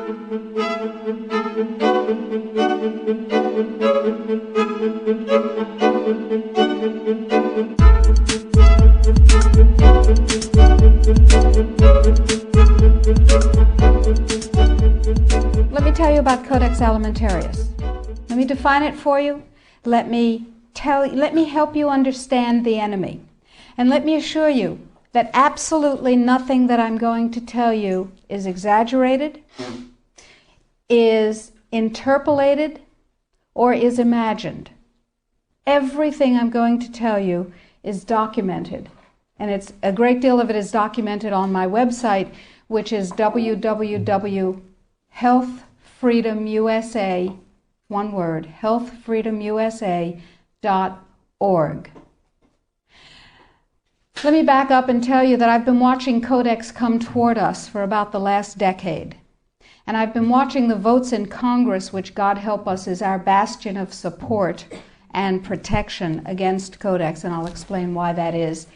Let me tell you about Codex Alimentarius. Let me define it for you. Let me help you understand the enemy. And let me assure you that absolutely nothing that I'm going to tell you is exaggerated, is interpolated, or is imagined. Everything I'm going to tell you is documented. And it's a great deal of it is documented on my website, which is www.healthfreedomusa, one word, healthfreedomusa.org. Let me back up and tell you that I've been watching Codex come toward us for about the last decade. And I've been watching the votes in Congress, which, God help us, is our bastion of support and protection against Codex, and I'll explain why that is.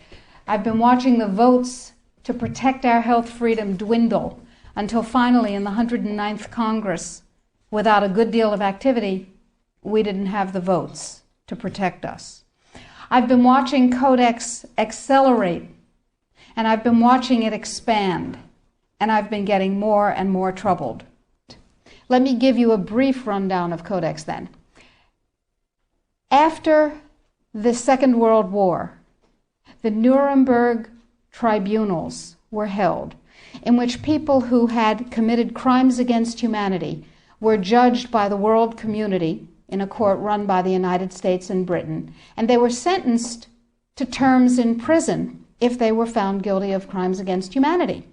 I've been watching the votes to protect our health freedom dwindle until finally in the 109th Congress, without a good deal of activity, we didn't have the votes to protect us. I've been watching Codex accelerate, and I've been watching it expand, and I've been getting more and more troubled. Let me give you a brief rundown of Codex then. After the Second World War, the Nuremberg tribunals were held, in which people who had committed crimes against humanity were judged by the world community in a court run by the United States and Britain, and they were sentenced to terms in prison if they were found guilty of crimes against humanity.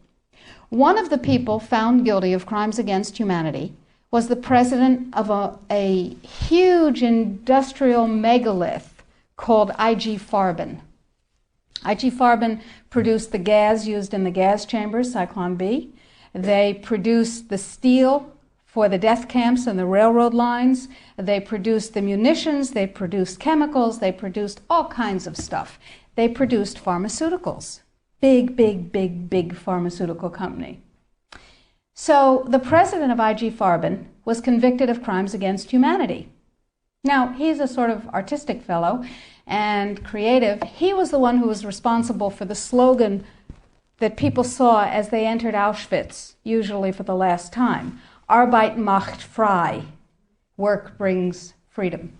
One of the people found guilty of crimes against humanity was the president of a huge industrial megalith called IG Farben. IG Farben produced the gas used in the gas chambers, Cyclone B. They produced the steel for the death camps and the railroad lines. They produced the munitions, they produced chemicals, they produced all kinds of stuff. They produced pharmaceuticals. Big, big, big, big pharmaceutical company. So the president of IG Farben was convicted of crimes against humanity. Now, he's a sort of artistic fellow and creative. He was the one who was responsible for the slogan that people saw as they entered Auschwitz, usually for the last time. Arbeit macht frei. Work brings freedom.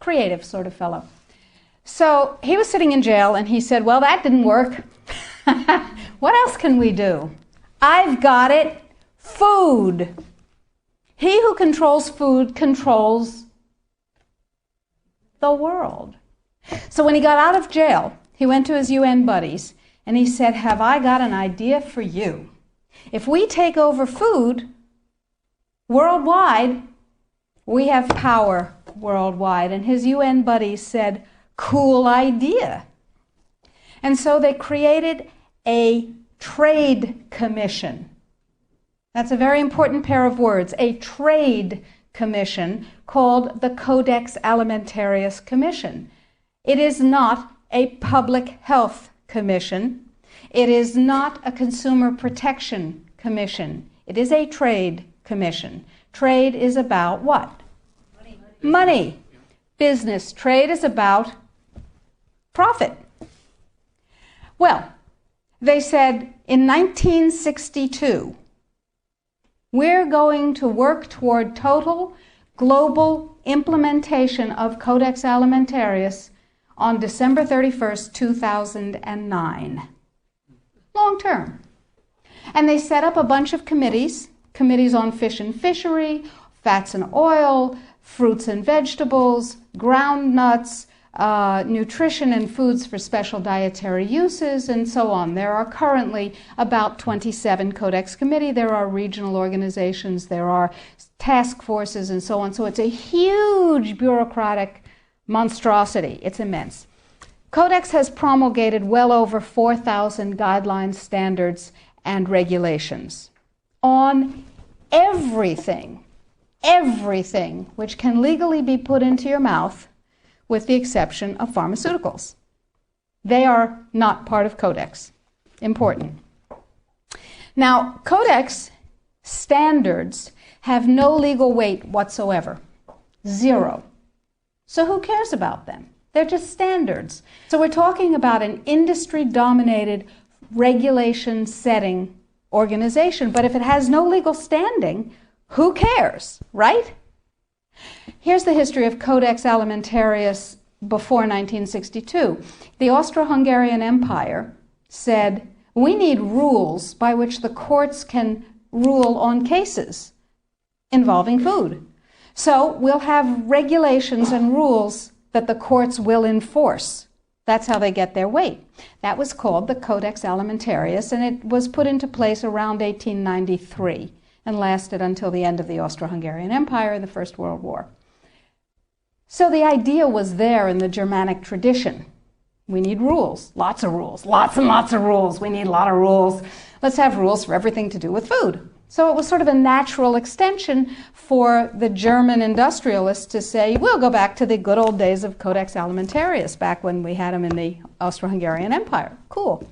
Creative sort of fellow. So he was sitting in jail and he said, well, that didn't work. What else can we do? I've got it. Food. He who controls food controls the world. So when he got out of jail, he went to his UN buddies and he said, have I got an idea for you? If we take over food worldwide, we have power worldwide. And his UN buddies said, cool idea. And so they created a trade commission. That's a very important pair of words, a trade commission called the Codex Alimentarius Commission. It is not a public health commission. It is not a consumer protection commission. It is a trade commission. Trade is about what? Money. Business. Trade is about profit. Well, they said in 1962, we're going to work toward total global implementation of Codex Alimentarius on December 31st, 2009. Long term. And they set up a bunch of committees on fish and fishery, fats and oil, fruits and vegetables, ground nuts, nutrition and foods for special dietary uses, and so on. There are currently about 27 Codex committee. There are regional organizations, there are task forces, and so on. So it's a huge bureaucratic monstrosity. It's immense. Codex has promulgated well over 4,000 guidelines, standards, and regulations on everything which can legally be put into your mouth, with the exception of pharmaceuticals. They are not part of Codex. Important. Now, Codex standards have no legal weight whatsoever. Zero. So who cares about them? They're just standards. So we're talking about an industry-dominated, regulation-setting organization. But if it has no legal standing, who cares, right? Here's the history of Codex Alimentarius before 1962. The Austro-Hungarian Empire said, we need rules by which the courts can rule on cases involving food. So we'll have regulations and rules that the courts will enforce. That's how they get their weight. That was called the Codex Alimentarius, and it was put into place around 1893 and lasted until the end of the Austro-Hungarian Empire in the First World War. So the idea was there in the Germanic tradition. We need rules, lots of rules, lots and lots of rules. We need a lot of rules. Let's have rules for everything to do with food. So it was sort of a natural extension for the German industrialists to say, we'll go back to the good old days of Codex Alimentarius, back when we had them in the Austro-Hungarian Empire. Cool.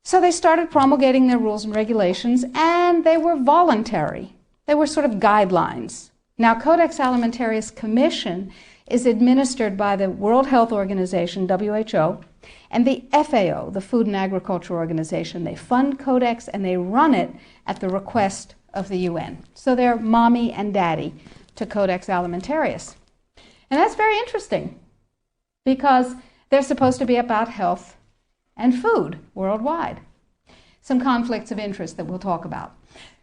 So they started promulgating their rules and regulations, and they were voluntary. They were sort of guidelines. Now, Codex Alimentarius Commission is administered by the World Health Organization, WHO, and the FAO, the Food and Agriculture Organization. They fund Codex and they run it at the request of the UN. So they're mommy and daddy to Codex Alimentarius. And that's very interesting because they're supposed to be about health and food worldwide. Some conflicts of interest that we'll talk about.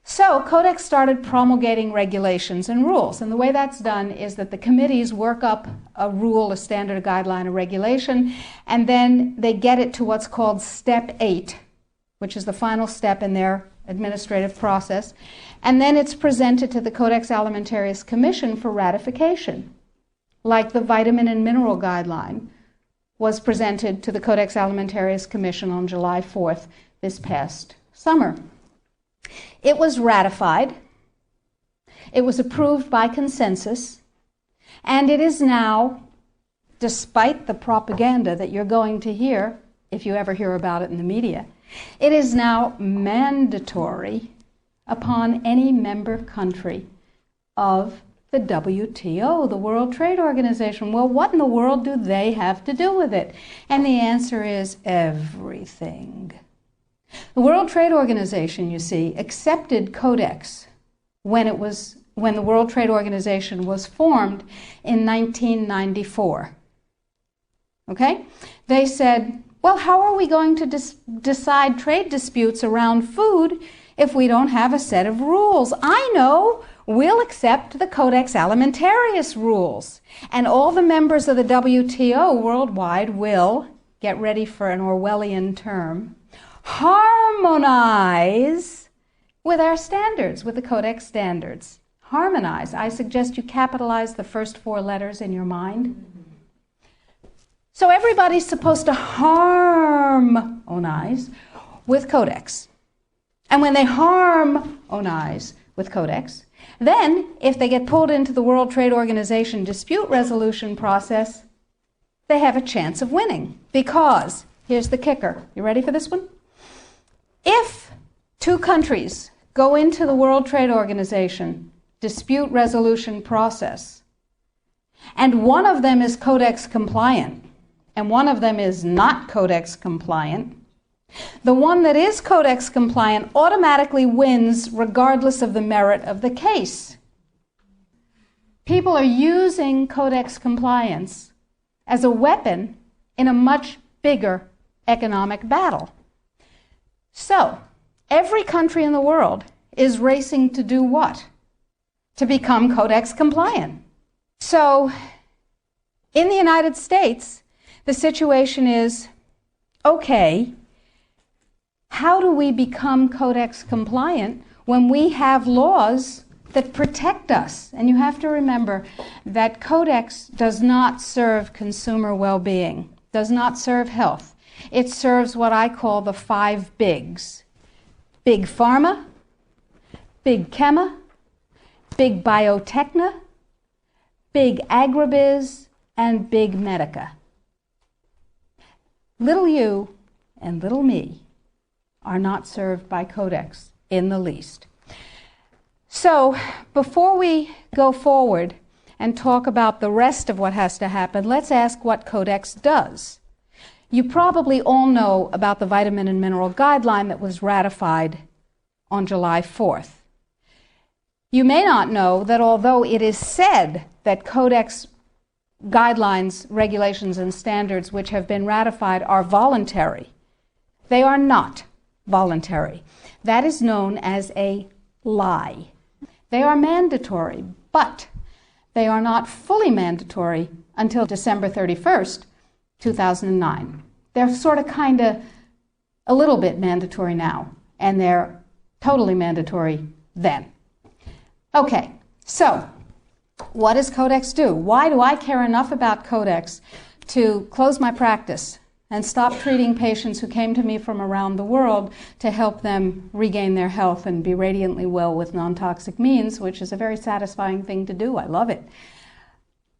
So Codex started promulgating regulations and rules. And the way that's done is that the committees work up a rule, a standard, a guideline, a regulation, and then they get it to what's called Step 8, which is the final step in their administrative process. And then it's presented to the Codex Alimentarius Commission for ratification, like the vitamin and mineral guideline was presented to the Codex Alimentarius Commission on July 4th this past summer. It was ratified, it was approved by consensus, and it is now, despite the propaganda that you're going to hear, if you ever hear about it in the media, it is now mandatory upon any member country of the WTO, the World Trade Organization. Well, what in the world do they have to do with it? And the answer is everything. The World Trade Organization, you see, accepted Codex when the World Trade Organization was formed in 1994. Okay? They said, well, how are we going to decide trade disputes around food if we don't have a set of rules? I know. We'll accept the Codex Alimentarius rules. And all the members of the WTO worldwide will, get ready for an Orwellian term, harmonize with our standards, with the Codex standards. Harmonize. I suggest you capitalize the first 4 letters in your mind. So everybody's supposed to harmonize with Codex. And when they harmonize with Codex, then if they get pulled into the World Trade Organization dispute resolution process, they have a chance of winning. Because, here's the kicker. You ready for this one? If 2 countries go into the World Trade Organization dispute resolution process, and one of them is Codex compliant, and one of them is not Codex compliant, the one that is Codex compliant automatically wins regardless of the merit of the case. People are using Codex compliance as a weapon in a much bigger economic battle. So, every country in the world is racing to do what? To become Codex compliant. So, in the United States, the situation is, okay, how do we become Codex compliant when we have laws that protect us? And you have to remember that Codex does not serve consumer well-being, does not serve health. It serves what I call the 5 bigs. Big pharma, big chema, big biotechna, big agribiz, and big medica. Little you and little me are not served by Codex in the least. So before we go forward and talk about the rest of what has to happen, let's ask what Codex does. You probably all know about the vitamin and mineral guideline that was ratified on July 4th. You may not know that although it is said that Codex guidelines, regulations, and standards which have been ratified are voluntary, they are not voluntary. That is known as a lie. They are mandatory, but they are not fully mandatory until December 31st, 2009. They're sort of kind of a little bit mandatory now, and they're totally mandatory then. Okay, so what does Codex do? Why do I care enough about Codex to close my practice and stop treating patients who came to me from around the world to help them regain their health and be radiantly well with non-toxic means, which is a very satisfying thing to do. I love it.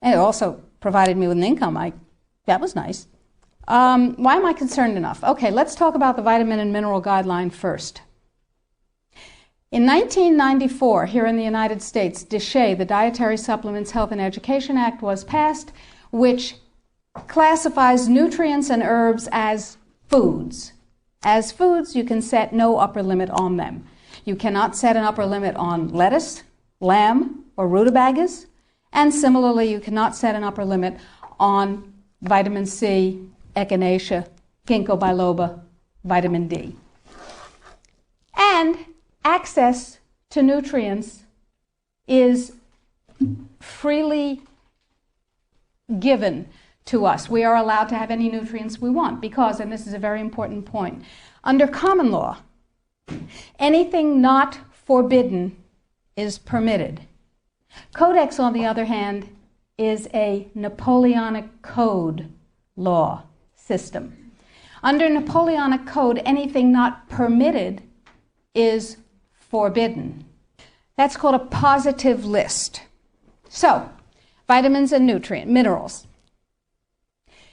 And it also provided me with an income. That was nice. Why am I concerned enough? Okay, let's talk about the vitamin and mineral guideline first. In 1994, here in the United States, DSHEA, the Dietary Supplements, Health and Education Act, was passed, which classifies nutrients and herbs as foods. As foods, you can set no upper limit on them. You cannot set an upper limit on lettuce, lamb, or rutabagas, and similarly, you cannot set an upper limit on vitamin C, echinacea, ginkgo biloba, vitamin D. And access to nutrients is freely given to us. We are allowed to have any nutrients we want because, and this is a very important point, under common law, anything not forbidden is permitted. Codex, on the other hand, is a Napoleonic Code law system. Under Napoleonic Code, anything not permitted is forbidden. That's called a positive list. So, vitamins and minerals.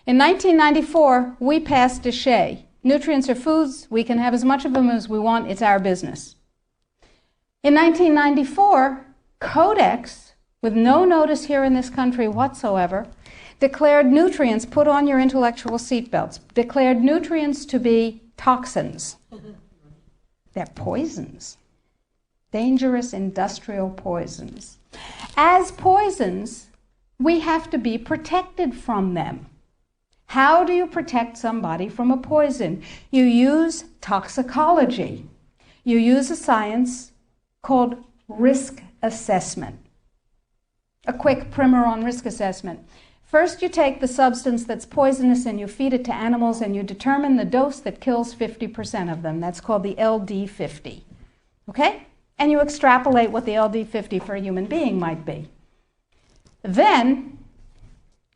In 1994, we passed DSHEA. Nutrients are foods. We can have as much of them as we want. It's our business. In 1994, Codex, with no notice here in this country whatsoever, declared nutrients, put on your intellectual seatbelts, declared nutrients to be toxins. They're poisons. Dangerous industrial poisons. As poisons, we have to be protected from them. How do you protect somebody from a poison? You use toxicology. You use a science called risk assessment. A quick primer on risk assessment. First, you take the substance that's poisonous and you feed it to animals and you determine the dose that kills 50% of them. That's called the LD50. Okay? And you extrapolate what the LD50 for a human being might be. Then,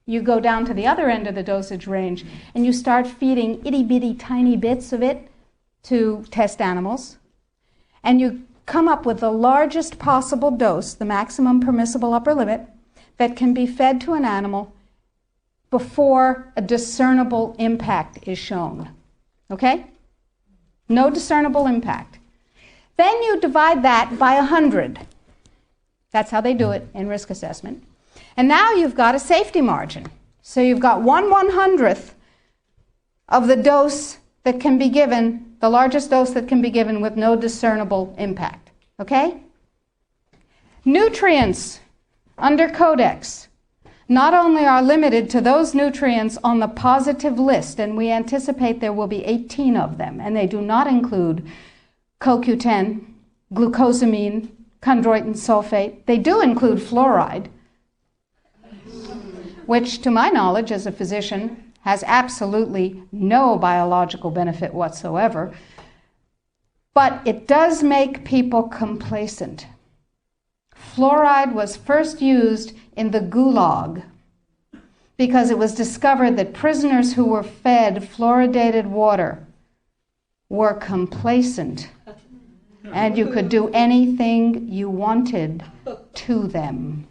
you go down to the other end of the dosage range and you start feeding itty-bitty tiny bits of it to test animals. And you come up with the largest possible dose, the maximum permissible upper limit, that can be fed to an animal before a discernible impact is shown. Okay? No discernible impact. Then you divide that by 100. That's how they do it in risk assessment. And now you've got a safety margin. So you've got 1/100th of the dose that can be given, the largest dose that can be given with no discernible impact. Okay? Nutrients under Codex not only are limited to those nutrients on the positive list, and we anticipate there will be 18 of them, and they do not include CoQ10, glucosamine, chondroitin sulfate. They do include fluoride, which, to my knowledge as a physician, has absolutely no biological benefit whatsoever. But it does make people complacent. Fluoride was first used in the Gulag because it was discovered that prisoners who were fed fluoridated water were complacent and you could do anything you wanted to them.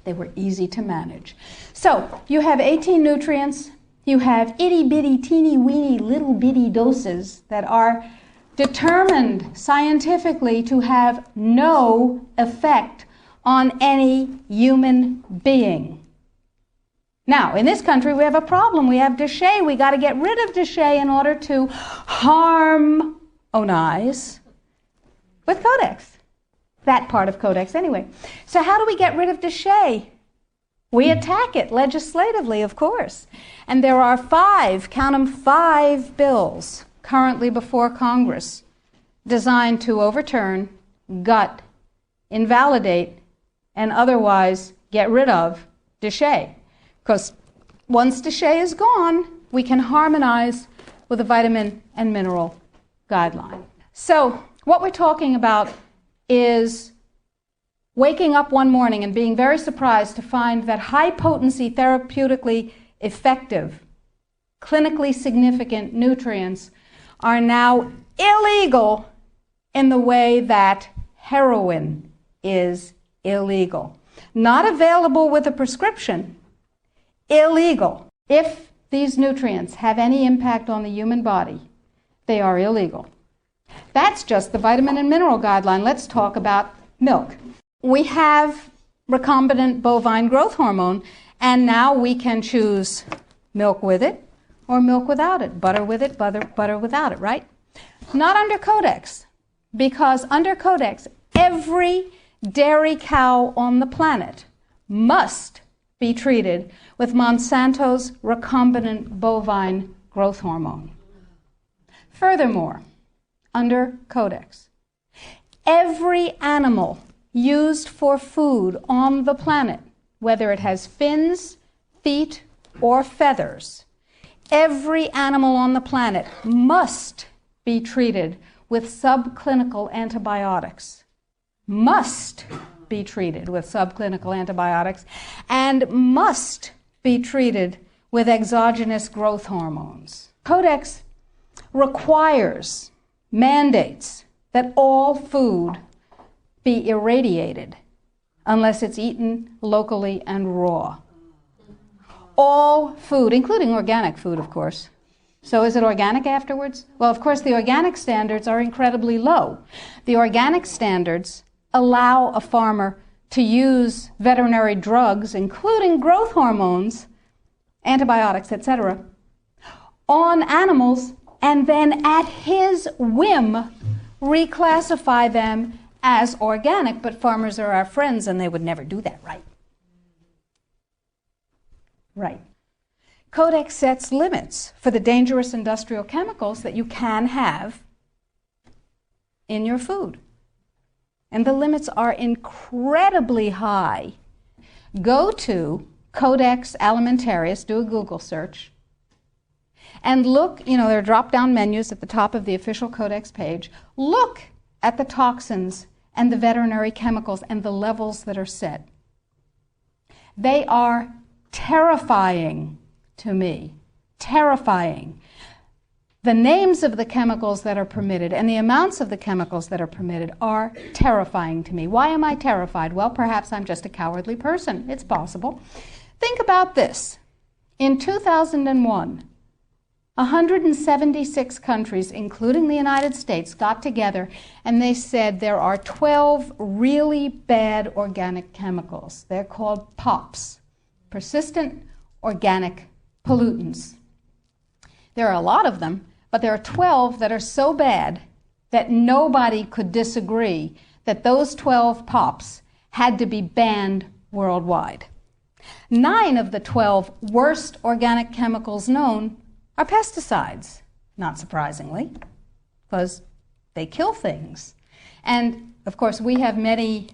They were easy to manage. So you have 18 nutrients. You have itty-bitty, teeny-weeny, little-bitty doses that are determined scientifically to have no effect on any human being. Now, in this country, we have a problem. We have DSHEA. We got to get rid of DSHEA in order to harmonize with Codex. That part of Codex, anyway. So how do we get rid of DSHEA? We attack it legislatively, of course. And there are 5, count them, 5 bills currently before Congress designed to overturn, gut, invalidate, and otherwise get rid of DSHEA. Because once DSHEA is gone, we can harmonize with the vitamin and mineral guideline. So what we're talking about is waking up one morning and being very surprised to find that high-potency, therapeutically effective, clinically significant nutrients are now illegal in the way that heroin is illegal. Not available with a prescription, illegal. If these nutrients have any impact on the human body, they are illegal. That's just the vitamin and mineral guideline. Let's talk about milk. We have recombinant bovine growth hormone, and now we can choose milk with it or milk without it, butter with it, butter without it, right? Not under Codex, because under Codex, every dairy cow on the planet must be treated with Monsanto's recombinant bovine growth hormone. Furthermore, under Codex, every animal used for food on the planet, whether it has fins, feet, or feathers, every animal on the planet must be treated with subclinical antibiotics. Must be treated with subclinical antibiotics and must be treated with exogenous growth hormones. Codex requires, mandates that all food be irradiated unless it's eaten locally and raw. All food, including organic food, of course. So is it organic afterwards? Well, of course, the organic standards are incredibly low. The organic standards allow a farmer to use veterinary drugs, including growth hormones, antibiotics, etc., on animals, and then at his whim reclassify them as organic, but farmers are our friends and they would never do that, right? Right. Codex sets limits for the dangerous industrial chemicals that you can have in your food. And the limits are incredibly high. Go to Codex Alimentarius, do a Google search, and look, there are drop-down menus at the top of the official Codex page. Look at the toxins and the veterinary chemicals and the levels that are set. They are terrifying to me. Terrifying. The names of the chemicals that are permitted and the amounts of the chemicals that are permitted are terrifying to me. Why am I terrified? Well, perhaps I'm just a cowardly person. It's possible. Think about this. In 2001, 176 countries, including the United States, got together and they said there are 12 really bad organic chemicals. They're called POPs, persistent organic pollutants. There are a lot of them, but there are 12 that are so bad that nobody could disagree that those 12 POPs had to be banned worldwide. 9 of the 12 worst organic chemicals known are pesticides, not surprisingly, because they kill things. And, of course, we have many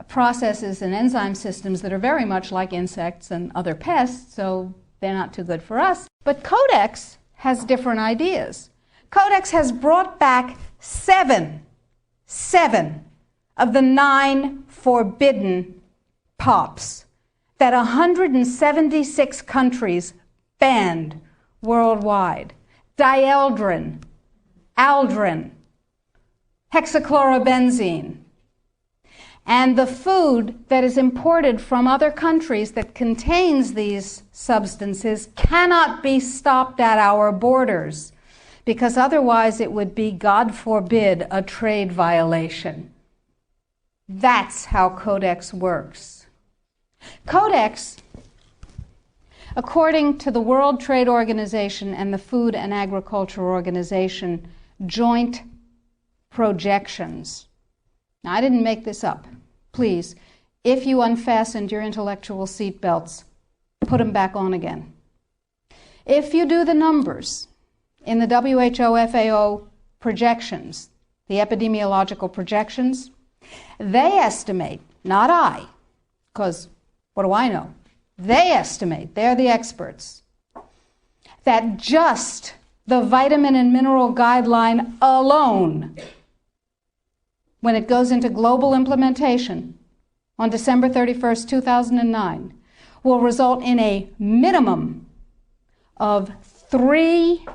processes and enzyme systems that are very much like insects and other pests, so they're not too good for us. But Codex has different ideas. Codex has brought back 7 of the 9 forbidden POPs that 176 countries banned worldwide. Dieldrin, aldrin, hexachlorobenzene. And the food that is imported from other countries that contains these substances cannot be stopped at our borders because otherwise it would be, God forbid, a trade violation. That's how Codex works. Codex, according to the World Trade Organization and the Food and Agriculture Organization, joint projections. Now, I didn't make this up. Please, if you unfastened your intellectual seatbelts, put them back on again. If you do the numbers in the WHO FAO projections, the epidemiological projections, they estimate, not I, because what do I know? They estimate, they're the experts, that just the vitamin and mineral guideline alone, when it goes into global implementation on December 31st, 2009, will result in a minimum of 3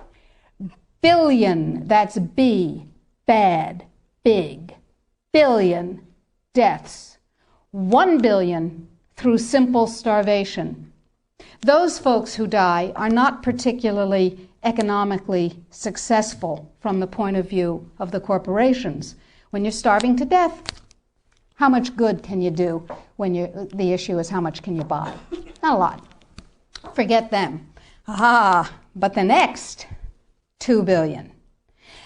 billion, that's B, bad, big, billion deaths. 1 billion through simple starvation. Those folks who die are not particularly economically successful from the point of view of the corporations. When you're starving to death, how much good can you do when the issue is how much can you buy? Not a lot. Forget them. But the next 2 billion,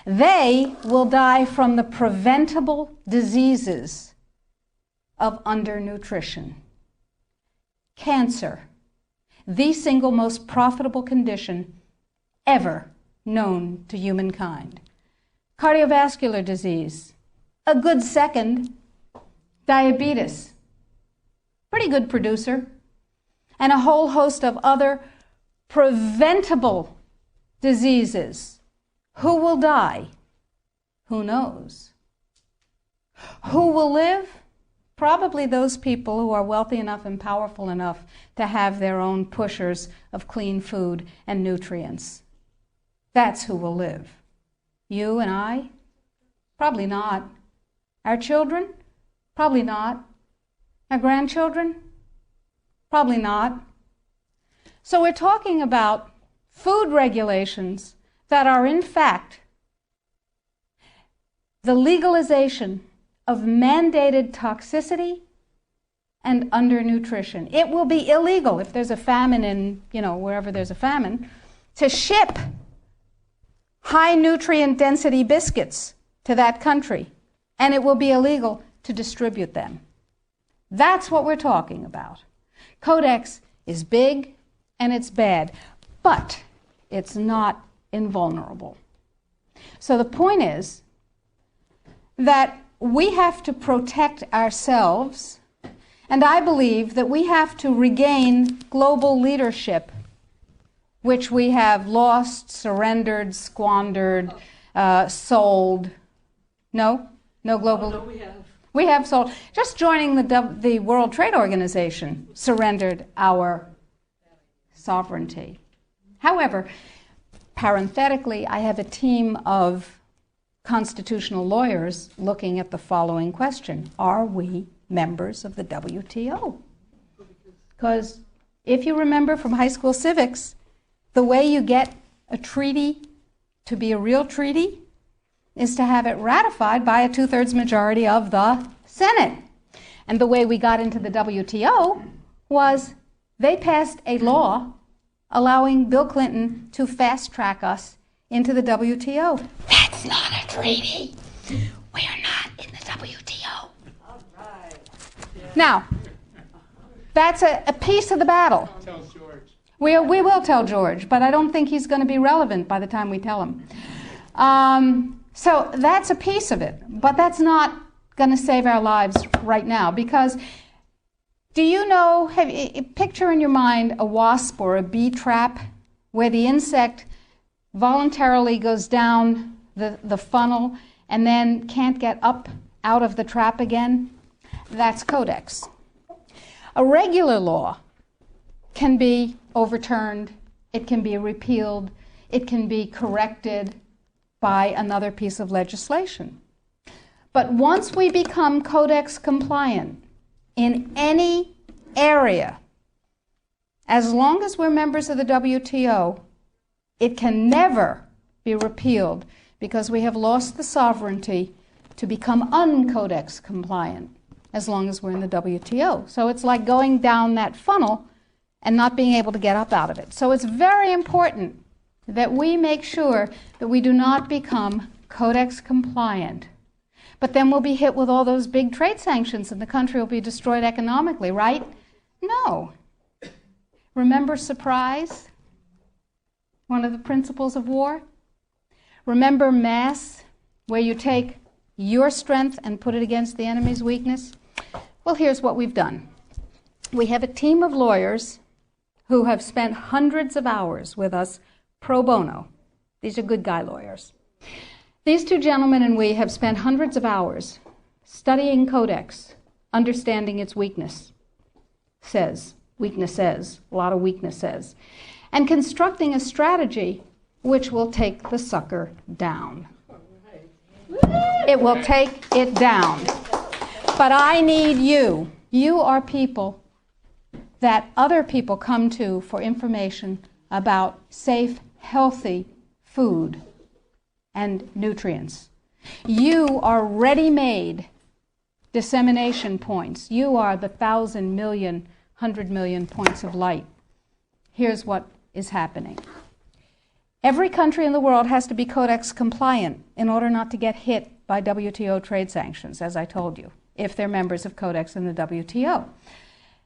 they will die from the preventable diseases of undernutrition. Cancer, the single most profitable condition ever known to humankind. Cardiovascular disease, a good second. Diabetes, pretty good producer. And a whole host of other preventable diseases. Who will die? Who knows? Who will live? Probably those people who are wealthy enough and powerful enough to have their own pushers of clean food and nutrients. That's who will live. You and I? Probably not. Our children? Probably not. Our grandchildren? Probably not. So we're talking about food regulations that are in fact the legalization of mandated toxicity and undernutrition. It will be illegal if there's a famine in, wherever there's a famine, to ship high nutrient density biscuits to that country, and it will be illegal to distribute them. That's what we're talking about. Codex is big and it's bad, but it's not invulnerable. So the point is that we have to protect ourselves, and I believe that we have to regain global leadership, which we have lost, surrendered, squandered, sold. No global. No, we have. We have sold. Just joining the World Trade Organization surrendered our sovereignty. However, parenthetically, I have a team of constitutional lawyers looking at the following question. Are we members of the WTO? Because if you remember from high school civics, the way you get a treaty to be a real treaty is to have it ratified by a 2/3 majority of the Senate. And the way we got into the WTO was they passed a law allowing Bill Clinton to fast-track us into the WTO. That's not a treaty. We are not in the WTO. All right. Yeah. Now, that's a piece of the battle. Tell George. We will tell George, but I don't think he's going to be relevant by the time we tell him. So that's a piece of it, but that's not going to save our lives right now, because do you know, picture in your mind a wasp or a bee trap where the insect voluntarily goes down the funnel and then can't get up out of the trap again? That's Codex. A regular law can be overturned, it can be repealed, it can be corrected by another piece of legislation. But once we become Codex compliant in any area, as long as we're members of the WTO, it can never be repealed because we have lost the sovereignty to become un-Codex compliant as long as we're in the WTO. So it's like going down that funnel and not being able to get up out of it. So it's very important that we make sure that we do not become Codex compliant. But then we'll be hit with all those big trade sanctions and the country will be destroyed economically, right? No. Remember surprise? One of the principles of war? Remember mass, where you take your strength and put it against the enemy's weakness? Well, here's what we've done. We have a team of lawyers who have spent hundreds of hours with us pro bono. These are good guy lawyers. These two gentlemen and we have spent hundreds of hours studying Codex, understanding its weaknesses, a lot of weaknesses, and constructing a strategy which will take the sucker down. It will take it down. But I need you. You are people that other people come to for information about safe, healthy food and nutrients. You are ready-made dissemination points. You are the 1,000 million, 100 million points of light. Here's what is happening. Every country in the world has to be Codex compliant in order not to get hit by WTO trade sanctions, as I told you, if they're members of Codex in the WTO.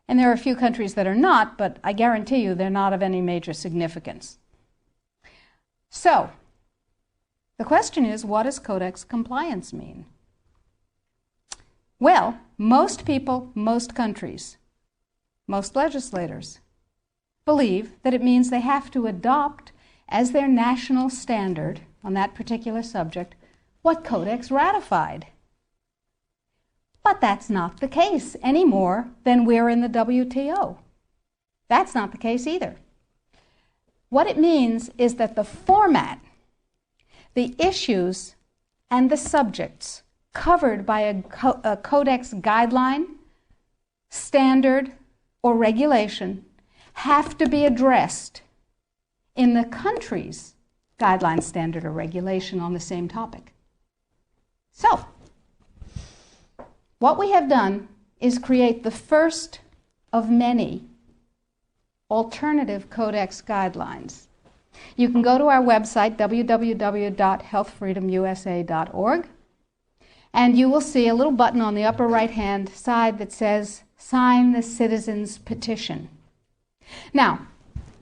And there are a few countries that are not, but I guarantee you they're not of any major significance. So, the question is, what does Codex compliance mean? Well, most people, most countries, most legislators believe that it means they have to adopt as their national standard on that particular subject what Codex ratified. But that's not the case any more than we're in the WTO. That's not the case either. What it means is that the format, the issues, and the subjects covered by a Codex guideline, standard, or regulation have to be addressed in the country's guideline, standard, or regulation on the same topic. So, what we have done is create the first of many alternative Codex guidelines. You can go to our website, www.healthfreedomusa.org, and you will see a little button on the upper right-hand side that says, Sign the Citizens Petition. Now,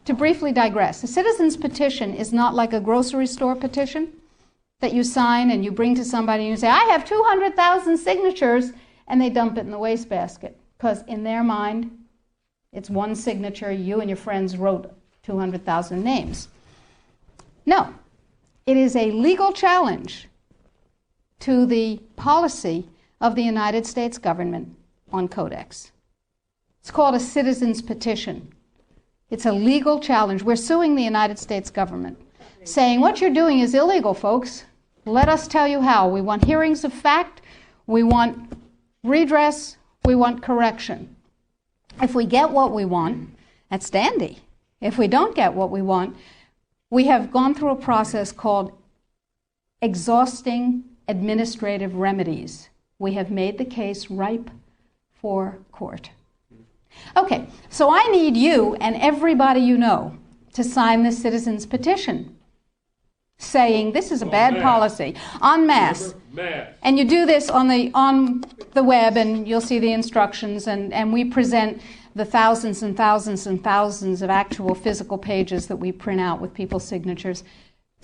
to briefly digress, a citizen's petition is not like a grocery store petition that you sign and you bring to somebody and you say, I have 200,000 signatures, and they dump it in the wastebasket, because in their mind, it's one signature, you and your friends wrote 200,000 names. No, it is a legal challenge to the policy of the United States government on Codex. It's called a citizen's petition. It's a legal challenge. We're suing the United States government, saying what you're doing is illegal, folks. Let us tell you how. We want hearings of fact. We want redress. We want correction. If we get what we want, that's dandy. If we don't get what we want, we have gone through a process called exhausting administrative remedies. We have made the case ripe for court. Okay, so I need you and everybody you know to sign this citizen's petition saying this is a bad policy, en masse. And you do this on the web, and you'll see the instructions, and we present the thousands and thousands and thousands of actual physical pages that we print out with people's signatures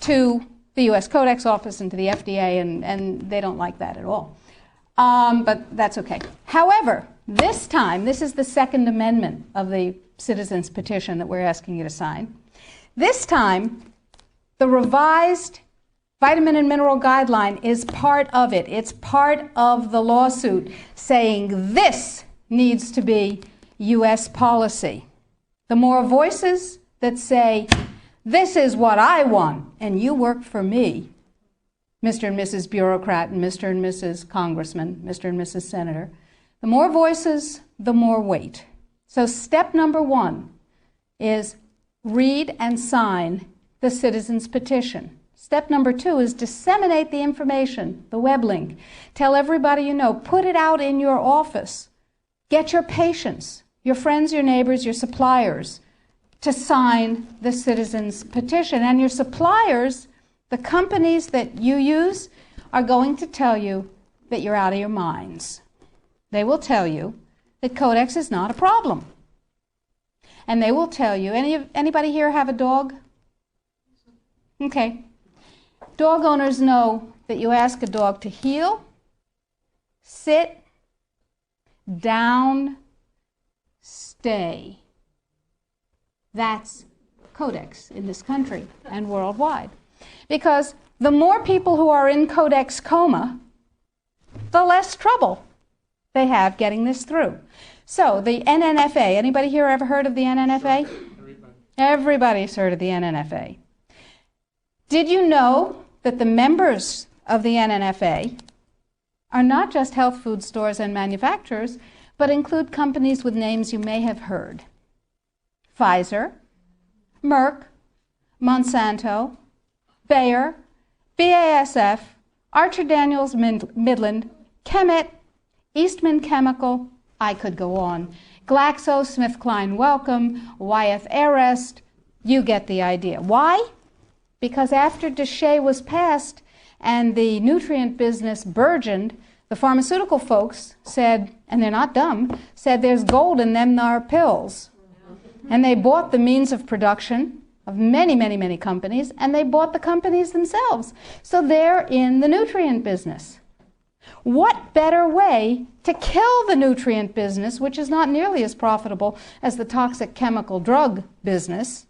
to the U.S. Codex Office and to the FDA, and they don't like that at all. But that's okay. However, this time, this is the Second Amendment of the Citizens Petition that we're asking you to sign. This time, the revised Vitamin and Mineral Guideline is part of it. It's part of the lawsuit saying this needs to be U.S. policy. The more voices that say, this is what I want, and you work for me, Mr. and Mrs. Bureaucrat and Mr. and Mrs. Congressman, Mr. and Mrs. Senator, the more voices, the more weight. So step number one is read and sign the citizen's petition. Step number 2 is disseminate the information, the web link. Tell everybody you know. Put it out in your office. Get your patients, your friends, your neighbors, your suppliers to sign the citizens' petition. And your suppliers, the companies that you use, are going to tell you that you're out of your minds. They will tell you that Codex is not a problem. And they will tell you, anybody here have a dog? Okay. Dog owners know that you ask a dog to heel, sit, down, stay. That's Codex in this country and worldwide. Because the more people who are in Codex coma, the less trouble they have getting this through. So the NNFA, anybody here ever heard of the NNFA? Everybody's heard of the NNFA. Did you know that the members of the NNFA are not just health food stores and manufacturers, but include companies with names you may have heard? Pfizer, Merck, Monsanto, Bayer, BASF, Archer Daniels Midland, Chemet, Eastman Chemical, I could go on, GlaxoSmithKline Wellcome, Wyeth Arrest, you get the idea. Why? Because after DSHEA was passed and the nutrient business burgeoned, the pharmaceutical folks said, and they're not dumb, said there's gold in them thar pills. And they bought the means of production of many, many, many companies, and they bought the companies themselves. So they're in the nutrient business. What better way to kill the nutrient business, which is not nearly as profitable as the toxic chemical drug business,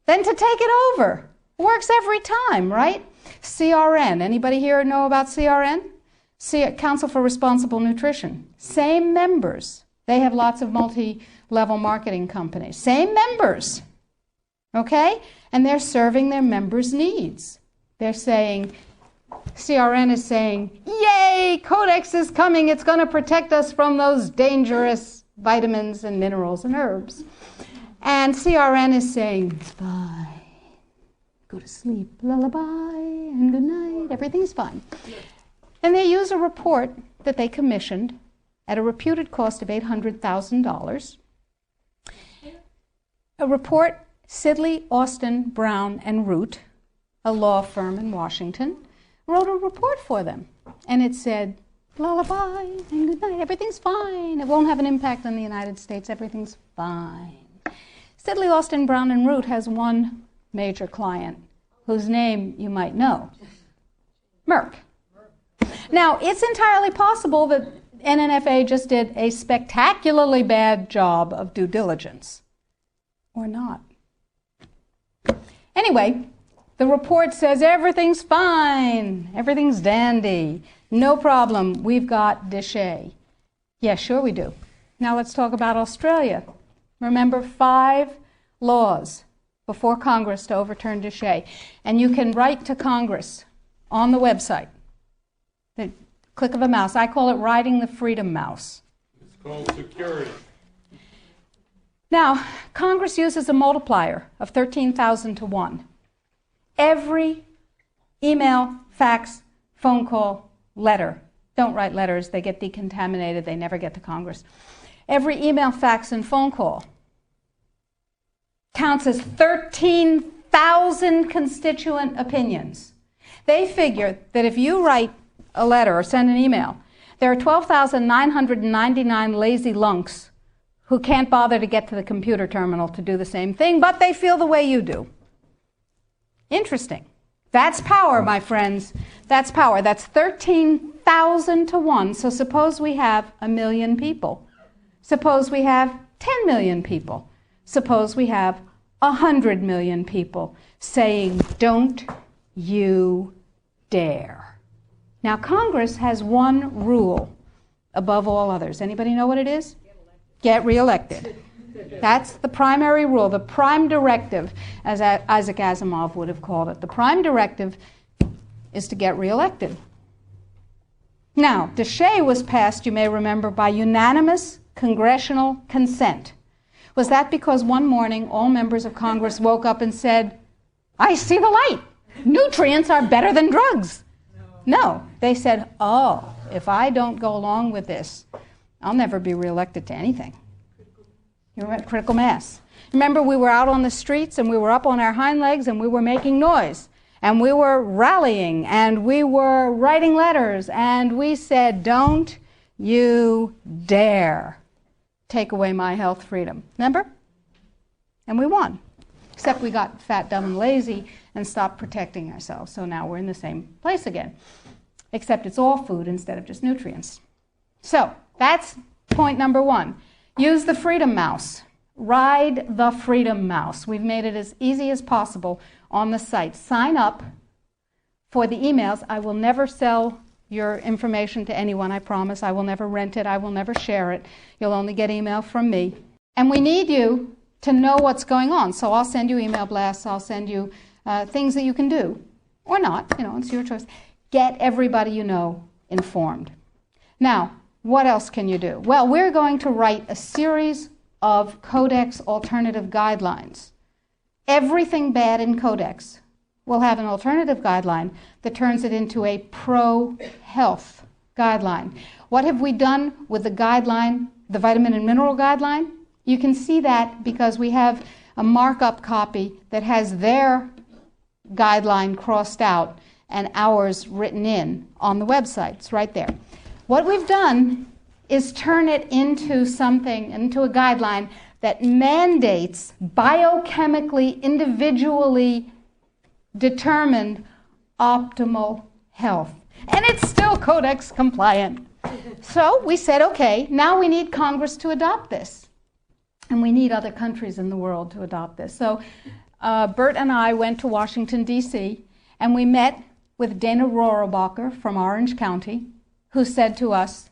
than to take it over? Works every time, right? CRN. Anybody here know about CRN? Council for Responsible Nutrition. Same members. They have lots of multi-level marketing companies. Same members. Okay? And they're serving their members' needs. They're saying, CRN is saying, yay, Codex is coming. It's going to protect us from those dangerous vitamins and minerals and herbs. And CRN is saying, it's fine. Go to sleep, lullaby, and good night. Everything's fine. And they use a report that they commissioned at a reputed cost of $800,000. A report, Sidley, Austin, Brown, and Root, a law firm in Washington, wrote a report for them. And it said, lullaby, and good night. Everything's fine. It won't have an impact on the United States. Everything's fine. Sidley, Austin, Brown, and Root has one major client whose name you might know, Merck. Now, it's entirely possible that NNFA just did a spectacularly bad job of due diligence, or not. Anyway, the report says everything's fine, everything's dandy, no problem, we've got DSHEA. Yes, sure we do. Now let's talk about Australia. Remember, 5 laws before Congress to overturn DSHEA. And you can write to Congress on the website. The click of a mouse. I call it riding the freedom mouse. It's called security. Now, Congress uses a multiplier of 13,000 to 1. Every email, fax, phone call, letter. Don't write letters. They get decontaminated. They never get to Congress. Every email, fax, and phone call counts as 13,000 constituent opinions. They figure that if you write a letter or send an email, there are 12,999 lazy lunks who can't bother to get to the computer terminal to do the same thing, but they feel the way you do. Interesting. That's power, my friends. That's power. That's 13,000 to 1. So suppose we have 1 million people. Suppose we have 10 million people. Suppose we have 100 million people saying, don't you dare. Now, Congress has one rule above all others. Anybody know what it is? Get reelected. That's the primary rule, the prime directive, as Isaac Asimov would have called it. The prime directive is to get reelected. Now, DSHEA was passed, you may remember, by unanimous congressional consent. Was that because one morning all members of Congress woke up and said, I see the light. nutrients are better than drugs. No, they said, oh, if I don't go along with this, I'll never be reelected to anything. You remember critical mass. Remember, we were out on the streets and we were up on our hind legs and we were making noise and we were rallying and we were writing letters and we said, don't you dare take away my health freedom. Remember? And we won. Except we got fat, dumb, and lazy and stopped protecting ourselves. So now we're in the same place again. Except it's all food instead of just nutrients. So that's point number one. Use the freedom mouse. Ride the freedom mouse. We've made it as easy as possible on the site. Sign up for the emails. I will never sell your information to anyone, I promise. I will never rent it. I will never share it. You'll only get email from me. And we need you to know what's going on. So I'll send you email blasts. I'll send you things that you can do. Or not. It's your choice. Get everybody you know informed. Now, what else can you do? Well, we're going to write a series of Codex alternative guidelines. Everything bad in Codex will have an alternative guideline that turns it into a pro-health guideline. What have we done with the guideline, the vitamin and mineral guideline? You can see that because we have a markup copy that has their guideline crossed out and ours written in on the website. It's right there. What we've done is turn it into something, into a guideline that mandates biochemically, individually determined optimal health. And it's still Codex compliant. So we said, okay, now we need Congress to adopt this. And we need other countries in the world to adopt this. So Bert and I went to Washington, D.C., and we met with Dana Rohrabacher from Orange County, who said to us,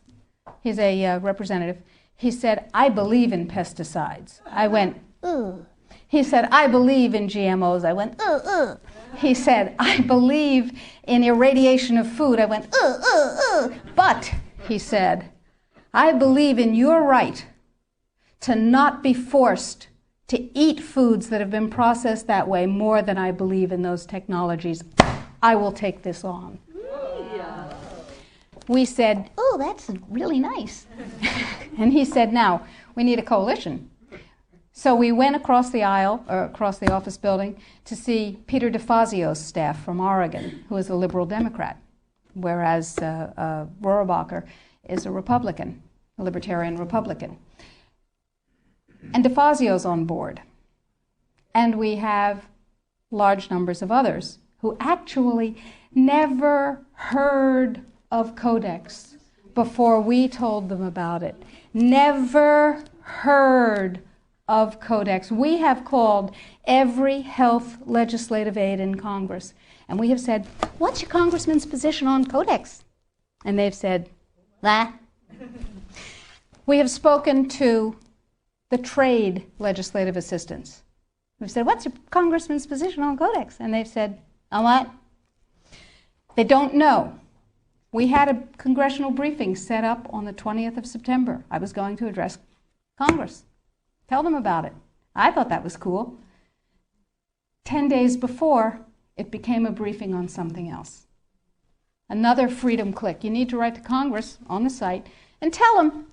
he's a representative, he said, I believe in pesticides. I went, ugh. He said, I believe in GMOs. I went, ugh, ugh. He said, I believe in irradiation of food. I went, ugh, ugh, ugh. But, he said, I believe in your right to not be forced to eat foods that have been processed that way more than I believe in those technologies. I will take this on. We said, oh, that's really nice. And he said, now, we need a coalition. So we went across the aisle, or across the office building, to see Peter DeFazio's staff from Oregon, who is a liberal Democrat, whereas Rohrabacher is a Republican, a libertarian Republican. And DeFazio's on board. And we have large numbers of others who actually never heard of Codex before we told them about it. Never heard of Codex. We have called every health legislative aide in Congress, and we have said, what's your congressman's position on Codex? And they've said, bah. We have spoken to the trade legislative assistants. We've said, what's your congressman's position on Codex? And they've said, on what? They don't know. We had a congressional briefing set up on the 20th of September. I was going to address Congress. Tell them about it. I thought that was cool. 10 days before, it became a briefing on something else. Another freedom click. You need to write to Congress on the site and tell them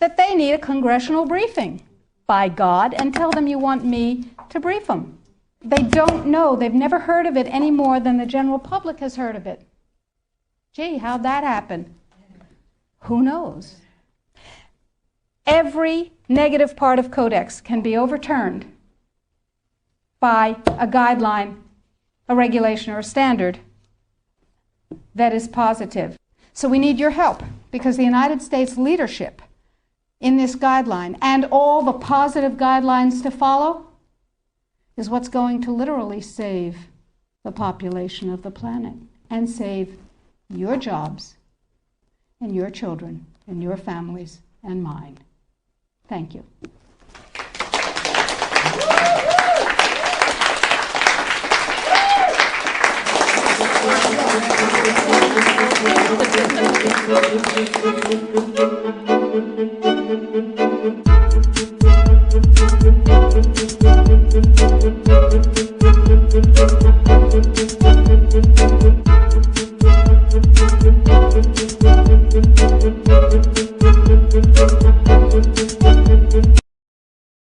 that they need a congressional briefing, by God, and tell them you want me to brief them. They don't know. They've never heard of it any more than the general public has heard of it. Gee, how'd that happen? Who knows? Every negative part of Codex can be overturned by a guideline, a regulation, or a standard that is positive. So we need your help, because the United States leadership in this guideline and all the positive guidelines to follow is what's going to literally save the population of the planet and save your jobs and your children and your families and mine. Thank you.